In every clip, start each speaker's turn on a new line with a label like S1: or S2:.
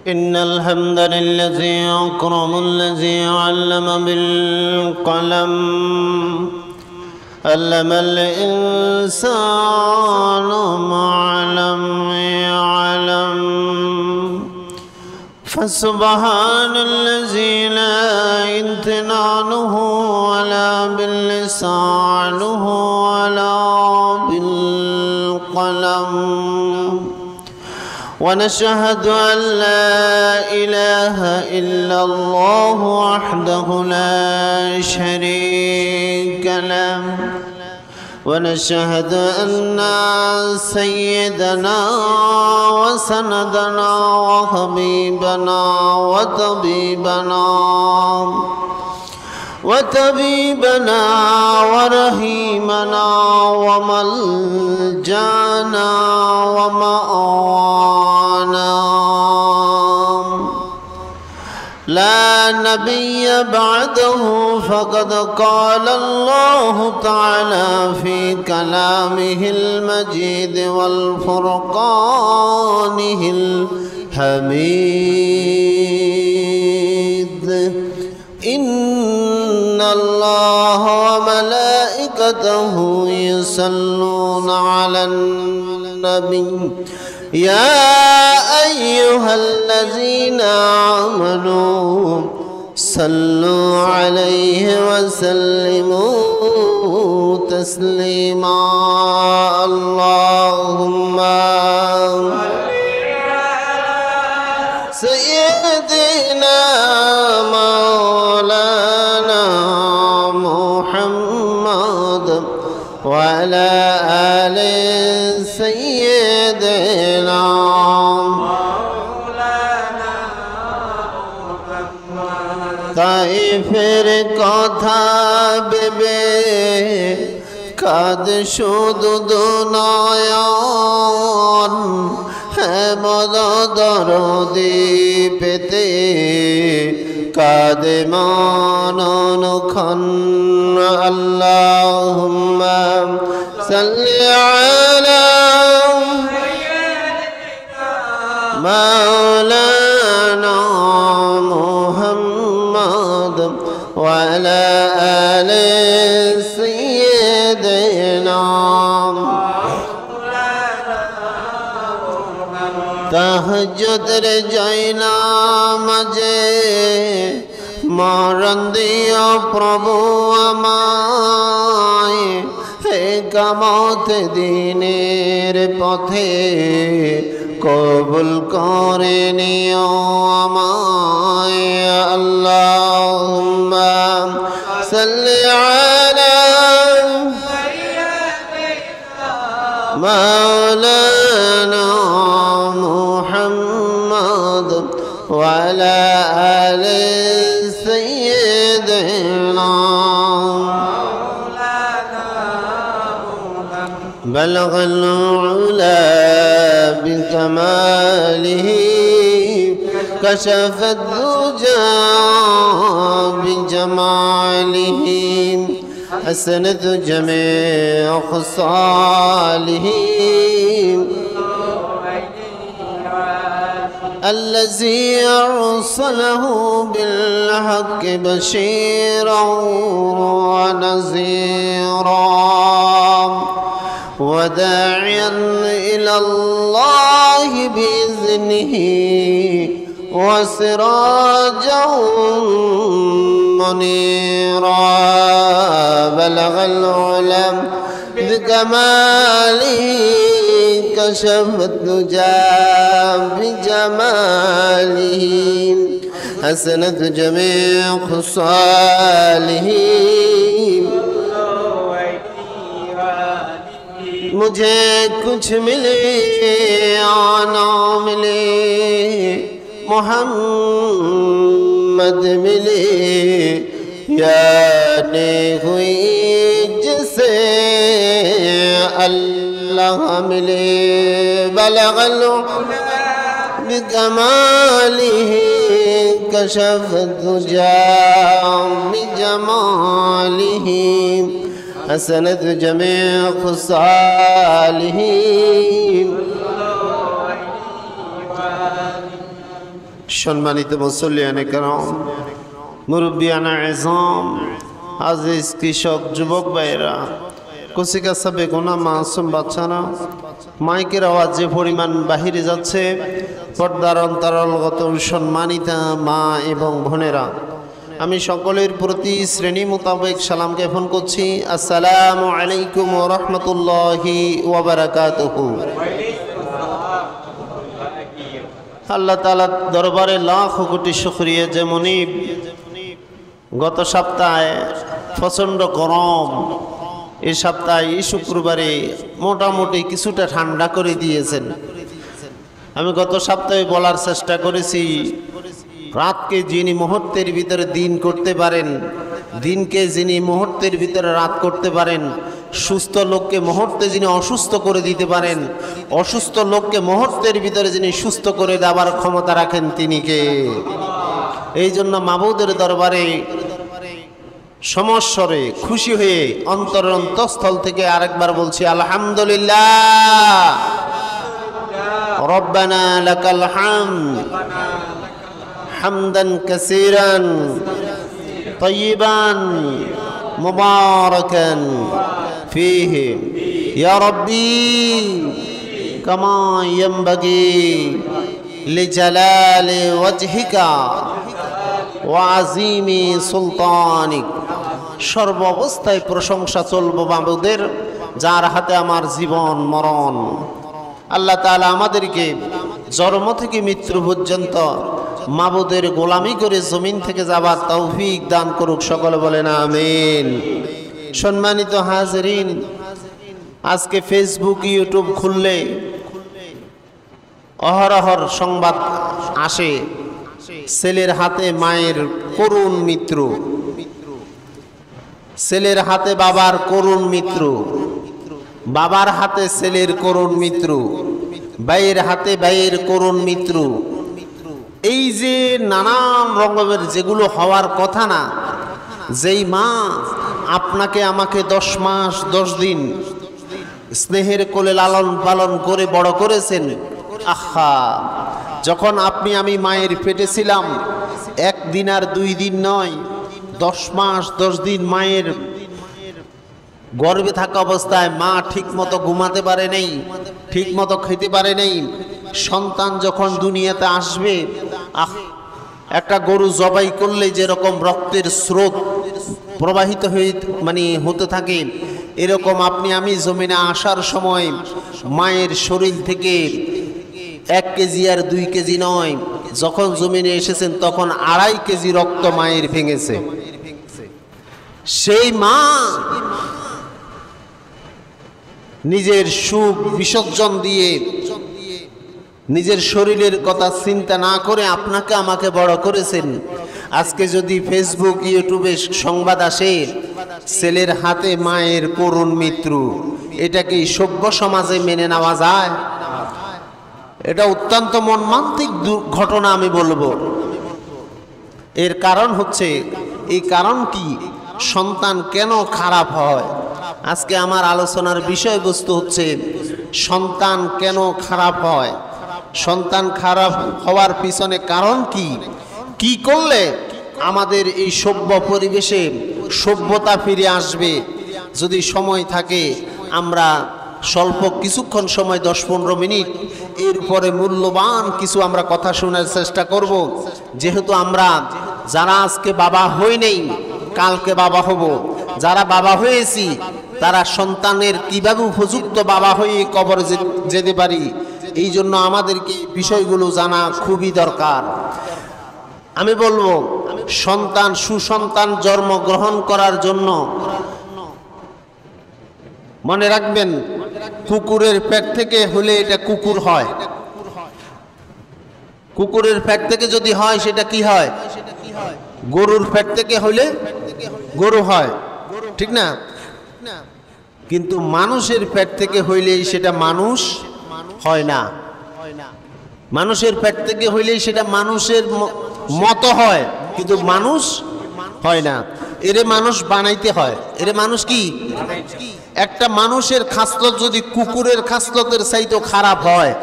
S1: إن الحمد لله أكرم الذي علم بالقلم علم الإنسان ما لم يعلم فسبحان الذي لا امتنانه ولا باللسانه ولا بالقلم ونشهد أن لا إله إلا الله وحده لا شريك له ونشهد أن سيدنا وسندنا وحبيبنا وطبيبنا ورحيمنا وملجانا ومآوانا لا نبي بعده فقد قال الله تعالى في كلامه المجيد والفرقانه الحميد إن الله وملائكته يصلون على النبي يا أيها الذين آمنوا صلوا عليه وسلموا تسليما اللهم سيدنا مولانا محمد وعلى آل سيدنا مولانا محمد طائفের কথা ভেবে কাঁদ শুধু দুনয়ন হেমদ দরদি পেতে কাঁদে মননক্ষণ আল্লাহুম্মা সাল্লি আলা মাওলানা মুহাম্মদ ওয়া আলা আলি সাইয়্যিদিনা তাহাজ্জুদের জয়নামাজে মরণ দিও প্রভু আমায় একামত দিনের পথে কবুল করে নিও আমায় আল্লাহুম্মা সাল্লি আলা মাওলানা محمد وعلى آل سيدنا بلغ العلا بكماله كشف الدجى بجماله حسنت جميع خصاله الذي أرسله بالحق بشيرا ونذيرا وداعيا إلى الله بإذنه وسراجا منيرا بلغ العلم بكماله كشف الدجى بجماله حسنت جميع خصاله मुझे कुछ मिले आना मिले मोहम्मद मिले यानी हुई जिसे अल्लाह मिले बलगल بكماله كشف الدجى بجماله حسنت جميع خصاله সম্মানিত মুসল্লিয়ানে কেরাম, মুরব্বিয়ানা ইজম, আজিজ কৃষক যুবক ভাইয়েরা, কচিকাঁচা বেগুনা মাসুম বাচ্চারা, মাইকের আওয়াজ যে পরিমাণ বাহিরে যাচ্ছে, পর্দার অন্তরালগত সম্মানিতা মা এবং বোনেরা, আমি সকলের প্রতি শ্রেণী মোতাবেক সালাম জ্ঞাপন করছি। আসসালামু আলাইকুম ওয়া রাহমাতুল্লাহি ওয়া বারাকাতুহু। আল্লাহ তাআলার দরবারে লাখ কোটি শুকরিয়া, যেমনই গত সপ্তাহে প্রচণ্ড গরম, এই সপ্তাহে এই শুক্রবারে মোটামুটি কিছুটা ঠান্ডা করে দিয়েছেন। আমি গত সপ্তাহে বলার চেষ্টা করেছি, রাতকে যিনি মুহূর্তের ভিতরে দিন করতে পারেন, দিনকে যিনি মুহূর্তের ভিতরে রাত করতে পারেন, সুস্থ লোককে মুহূর্তে যিনি অসুস্থ করে দিতে পারেন, অসুস্থ লোককে মুহূর্তের ভিতরে যিনি সুস্থ করে দেওয়ার ক্ষমতা রাখেন, তিনি কে? এই জন্য মাবুদের দরবারে সমস্বরে খুশি হয়ে অন্তরের অন্তঃস্থল থেকে আরেকবার বলছি আলহামদুলিল্লাহ, রব্বানা লাকাল হামদ হামদান কাসীরান তাইয়িবান মুবারাকান ফীহি ইয়া রাব্বি কামা ইয়ানবাগি লিজালালি ওয়াজহিকা ওয়া আযীমি সুলতানিক। সর্ব অবস্থায় প্রশংসা চলব মাবুদের, যার হাতে আমার জীবন মরণ। আল্লাহ তাআলা আমাদেরকে জন্ম থেকে মৃত্যু পর্যন্ত মাবুদের গোলামি করে জমিন থেকে যাবার তৌফিক দান করুক, সকলে বলেন আমিন। সম্মানিত হাজিরিন, আজকে ফেসবুক ইউটিউব খুললে অহরহর সংবাদ আসে, ছেলের হাতে মায়ের করুণ মৃত্যু, ছেলের হাতে বাবার করুণ মৃত্যু, বাবার হাতে ছেলের করুণ মৃত্যু, ভাইয়ের হাতে ভাইয়ের করুণ মৃত্যু। এই যে নানান রকমের যেগুলো হওয়ার কথা না, যেই মা আপনাকে আমাকে 10 মাস 10 দিন স্নেহের কোলে লালন পালন করে বড় করেছেন, আহা, যখন আপনি আমি মায়ের পেটে ছিলাম, 1 দিন আর 2 দিন নয়, 10 মাস 10 দিন মায়ের গর্ভে থাকা অবস্থায় মা ঠিক মতো ঘুমাতে পারে নাই, ঠিক মতো খেতে পারে নাই। সন্তান যখন দুনিয়াতে আসবে, একটা গরু জবাই করলে যেরকম রক্তের স্রোত প্রবাহিত হয়ে হতে থাকে, এরকম আপনি আমি জমিনে আসার সময় মায়ের শরীর থেকে 1 কেজি আর 2 কেজি নয়, যখন জমিনে এসেছেন তখন 2.5 কেজি রক্ত মায়ের ভেঙেছে। সেই মা নিজের সুখ বিসর্জন দিয়ে, নিজের শরীরের কথা চিন্তা না করে আপনাকে আমাকে বড় করেছেন। আজকে যদি ফেসবুক ইউটিউবে সংবাদ আসে ছেলের হাতে মায়ের করুণ মৃত্যু, এটা কি সভ্য সমাজে মেনে নেওয়া যায়? এটা অত্যন্ত মর্মান্তিক ঘটনা আমি বলবো। এর কারণ হচ্ছে, এই কারণ কি? সন্তান কেন খারাপ হয়? আজকে আমার আলোচনার বিষয়বস্তু হচ্ছে সন্তান কেন খারাপ হয়, সন্তান খারাপ হওয়ার পিছনে কারণ কি, কি করলে আমাদের এই সভ্য পরিবেশে সভ্যতা ফিরে আসবে। যদি সময় থাকে আমরা স্বল্প কিছুক্ষণ সময় 10-15 মিনিট এরপরে মূল্যবান কিছু আমরা কথা শোনার চেষ্টা করব। যেহেতু আমরা যারা আজকে বাবা হই নেই, কালকে বাবা হব, যারা বাবা হয়েছি তারা সন্তানের কিভাবে উপযুক্ত বাবা হয়ে কবরে যেতে পারি, এই জন্য আমাদেরকে বিষয়গুলো জানা খুবই দরকার। আমি বলবো, সন্তান সুসন্তান জন্মগ্রহণ করার জন্য মনে রাখবেন, কুকুরের পেট থেকে হলে এটা কুকুর হয়, কুকুরের পেট থেকে যদি হয় সেটা কি হয়? গরুর পেট থেকে হলে গরু হয়, ঠিক না? কিন্তু মানুষের পেট থেকে হইলেই সেটা মানুষ হয় না, মানুষের পেট থেকে হইলেই সেটা মানুষের মতো হয়, কিন্তু মানুষ হয় না। এরে মানুষ বানাইতে হয়। এরে মানুষ কি? একটা মানুষের খাসলত যদি কুকুরের খাসলতের চাইতে খারাপ হয়,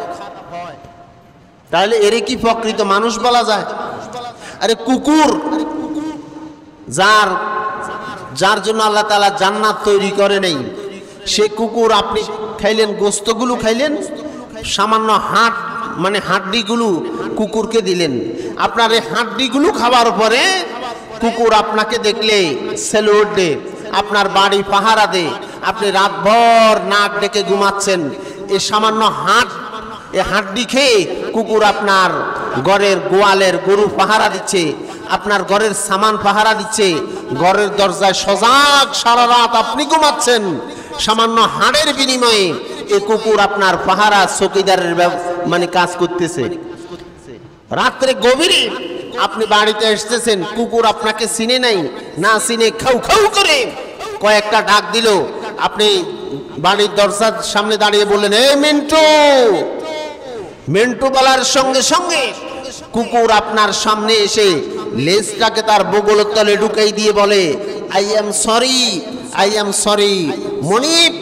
S1: তাহলে এর কি প্রকৃত মানুষ বলা যায়? আরে কুকুর, যার জন্য আল্লাহ তাআলা জান্নাত তৈরি করে নেই, সে কুকুর আপনি খাইলেন, গোস্তগুলো খাইলেন, সামান্য হাড্ডিগুলো কুকুরকে দিলেন। আপনার এই হাড্ডিগুলো খাওয়ার পরে কুকুর আপনাকে দেখলে স্যালুট দে, আপনার বাড়ি পাহারা দে, আপনি রাতভর নাক ডেকে ঘুমাচ্ছেন, এই সামান্য হাড্ডি খেয়ে কুকুর আপনার ঘরের গোয়ালের গরু পাহারা দিচ্ছে, আপনার ঘরের সামান পাহারা দিচ্ছে, ঘরের দরজায় সজাগ সারা রাত আপনি ঘুমাচ্ছেন, সামান্য হাড়ের বিনিময়ে এই কুকুর আপনার পাহারা চৌকিদারের কাজ করতেছে। রাত্রে গভীরে আপনি বাড়িতে এসেছেন, কুকুর আপনাকে চিনে নাই, না চিনে খাউ খাউ করে কয়েকটা ডাক দিল, আপনি বাড়ির দরজার সামনে দাঁড়িয়ে বললেন, এ মিন্টু। মিন্টু বলার সঙ্গে সঙ্গে কুকুর আপনার সামনে এসে লেজটাকে তার বগলের তলে ঢুকাই দিয়ে বলে, আই এম সরি মনিব,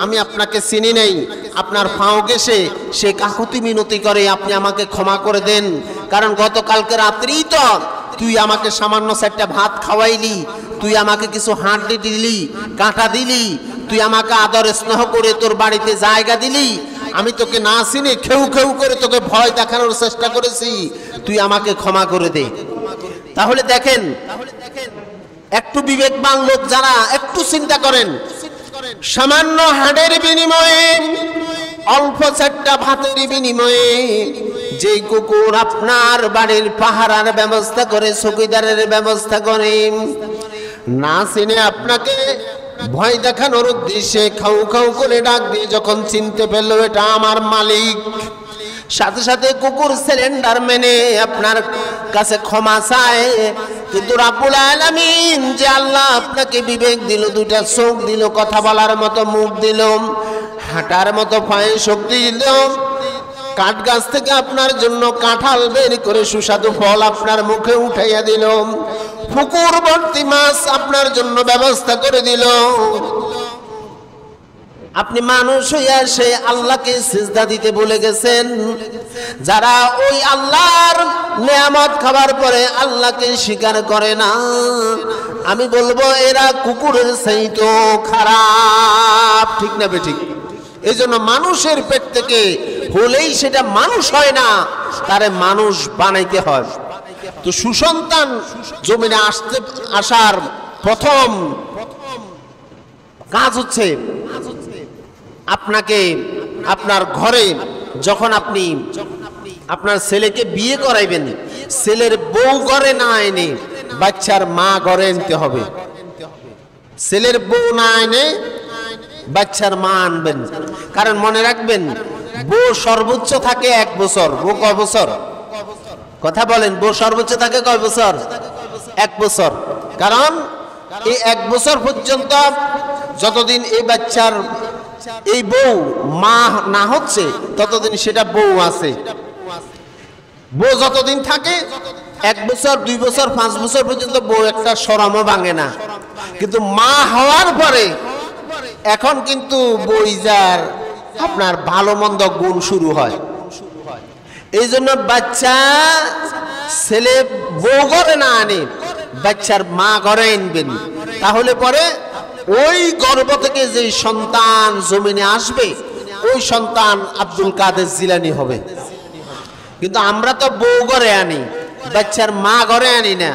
S1: আমি আপনাকে চিনি নাই। আপনার পাও ঘেঁষে সে কাকুতি মিনতি করে, আপনি আমাকে ক্ষমা করে দেন, কারণ গতকালকে রাত্রেই তো তুই আমাকে সামান্য 4টা ভাত খাওয়াইলি, তুই আমাকে কিছু হাড্ডি দিলি, কাঁটা দিলি, তুই আমাকে আদর স্নেহ করে তোর বাড়িতে জায়গা দিলি, আমি তোকে না চিনি খেউ খেউ করে তোকে ভয় দেখানোর চেষ্টা করেছি, তুই আমাকে ক্ষমা করে দে। তাহলে দেখেন, একটু বিবেকবান লোক যারা একটু চিন্তা করেন, সামান্য হাড়ের বিনিময়ে, অল্প 4টা ভাতের বিনিময়ে যে কুকুর আপনার বাড়ির পাহারার ব্যবস্থা করে, চৌকিদারের ব্যবস্থা করে, না চিনে আপনাকে ভয় দেখানোর উদ্দেশ্যে খাউ খাউ করে ডাক দিয়ে যখন চিনতে পেল এটা আমার মালিক, সাথে সাথে কুকুর সিলিন্ডার মেনে আপনার কাছে ক্ষমা চায়। কিন্তু রাব্বুল আলামিন যে আল্লাহ আপনাকে বিবেক দিল, 2টা চোখ দিল, কথা বলার মতো মুখ দিল, হাঁটার মতো পায়ে শক্তি দিল, কাঠ গাছ থেকে আপনার জন্য কাঁঠাল বের করে সুস্বাদু ফল আপনার মুখে উঠাইয়া দিল, পুকুর ভর্তি মাছ আপনার জন্য ব্যবস্থা করে দিল, আপনি মানুষ হইয়া সে আল্লাহকে সিজদা দিতে ভুলে গেছেন। যারা ওই আল্লাহর নেয়ামত খাবার পরে আল্লাহকে স্বীকার করে না, আমি বলবো এরা কুকুরের চাইতো খারাপ, ঠিক না বেঠিক? এই জন্য মানুষের পেট থেকে হলেই সেটা মানুষ হয় না, তারে মানুষ বানাইতে হয়। তো সুসন্তান জমিনে আসার প্রথম কাজ হচ্ছে আপনাকে আপনার ঘরে যখন আপনি আপনার ছেলেকে বিয়ে করাইবেন, ছেলের বউ ঘরে না এনে বাচ্চার মা ঘরে আনতে হবে। ছেলের বউ না এনে বাচ্চার মা আনবেন, কারণ মনে রাখবেন বউ সর্বোচ্চ থাকে 1 বছর। বউ কয় বছর? কথা বলেন, বউ সর্বোচ্চ থাকে কয় বছর? 1 বছর। কারণ এই 1 বছর পর্যন্ত যতদিন এই বাচ্চার এই বউ মা না হচ্ছে ততদিন সেটা বউ আছে। বউ যতদিন থাকে 1 বছর 2 বছর 5 বছর পর্যন্ত বউ একটা শরমও ভাঙে না, কিন্তু মা হওয়ার পরে এখন কিন্তু বইজার আপনার ভালো মন্দ গুণ শুরু হয়। এই জন্য বাচ্চা ছেলে বউ ঘরে না আনে, বাচ্চার মা ঘরে আনবেন, তাহলে পরে ওই গর্ভ থেকে যে সন্তান জমিনে আসবে ওই সন্তান আব্দুল কাদের জিলানী হবে। কিন্তু আমরা তো বউ ঘরে আনি, বাচ্চার মা ঘরে আনি না।